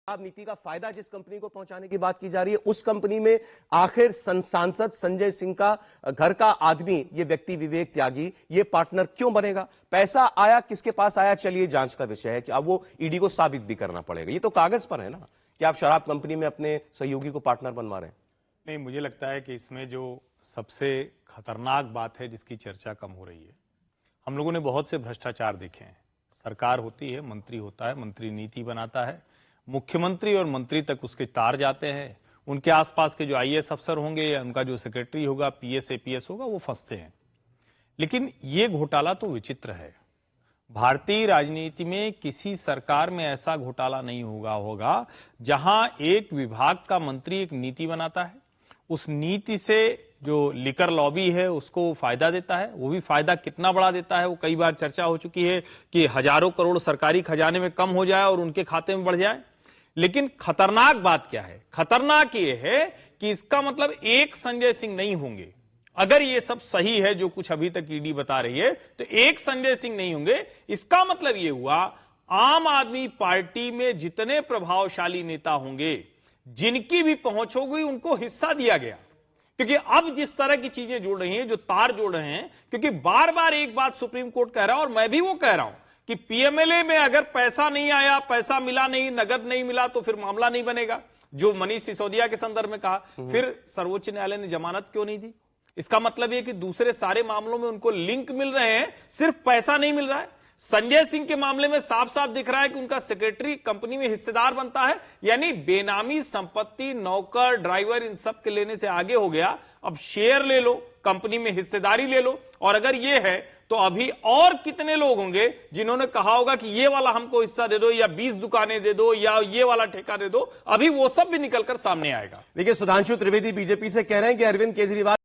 आप नीति का फायदा जिस कंपनी को पहुंचाने की बात की जा रही है, उस कंपनी में आखिर सांसद संजय सिंह का घर का आदमी, ये व्यक्ति विवेक त्यागी, ये पार्टनर क्यों बनेगा? पैसा आया किसके पास आया, चलिए जांच का विषय है कि अब वो ईडी को साबित भी करना पड़ेगा। ये तो कागज पर है ना कि आप शराब कंपनी में अपने सहयोगी को पार्टनर बनवा रहे हैं। नहीं, मुझे लगता है कि इसमें जो सबसे खतरनाक बात है जिसकी चर्चा कम हो रही है, हम लोगों ने बहुत से भ्रष्टाचार देखे हैं। सरकार होती है, मंत्री होता है, मंत्री नीति बनाता है, मुख्यमंत्री और मंत्री तक उसके तार जाते हैं, उनके आसपास के जो आईएएस अफसर होंगे या उनका जो सेक्रेटरी होगा, पीएस एपीएस होगा, वो फंसते हैं। लेकिन ये घोटाला तो विचित्र है। भारतीय राजनीति में किसी सरकार में ऐसा घोटाला नहीं होगा जहां एक विभाग का मंत्री एक नीति बनाता है, उस नीति से जो लिकर लॉबी है उसको फायदा देता है। वो भी फायदा कितना बड़ा देता है, वो कई बार चर्चा हो चुकी है कि हजारों करोड़ सरकारी खजाने में कम हो जाए और उनके खाते में बढ़ जाए। लेकिन खतरनाक बात क्या है? खतरनाक ये है कि इसका मतलब एक संजय सिंह नहीं होंगे। अगर ये सब सही है जो कुछ अभी तक ईडी बता रही है, तो एक संजय सिंह नहीं होंगे। इसका मतलब ये हुआ आम आदमी पार्टी में जितने प्रभावशाली नेता होंगे, जिनकी भी पहुंच होगी, उनको हिस्सा दिया गया। क्योंकि अब जिस तरह की चीजें जुड़ रही हैं, जो तार जोड़ रहे हैं, क्योंकि बार बार एक बात सुप्रीम कोर्ट कह रहा है और मैं भी वो कह रहा हूं कि पीएमएलए में अगर पैसा नहीं आया, पैसा मिला नहीं, नगद नहीं मिला, तो फिर मामला नहीं बनेगा। जो मनीष सिसोदिया के संदर्भ में कहा, फिर सर्वोच्च न्यायालय ने जमानत क्यों नहीं दी? इसका मतलब यह कि दूसरे सारे मामलों में उनको लिंक मिल रहे हैं, सिर्फ पैसा नहीं मिल रहा है। संजय सिंह के मामले में साफ साफ दिख रहा है कि उनका सेक्रेटरी कंपनी में हिस्सेदार बनता है, यानी बेनामी संपत्ति, नौकर, ड्राइवर, इन सब के लेने से आगे हो गया। अब शेयर ले लो, कंपनी में हिस्सेदारी ले लो। और अगर ये है तो अभी और कितने लोग होंगे जिन्होंने कहा होगा कि ये वाला हमको हिस्सा दे दो, या 20 दुकानें दे दो, या ये वाला ठेका दे दो। अभी वो सब भी निकलकर सामने आएगा। देखिए, सुधांशु त्रिवेदी बीजेपी से कह रहे हैं कि अरविंद केजरीवाल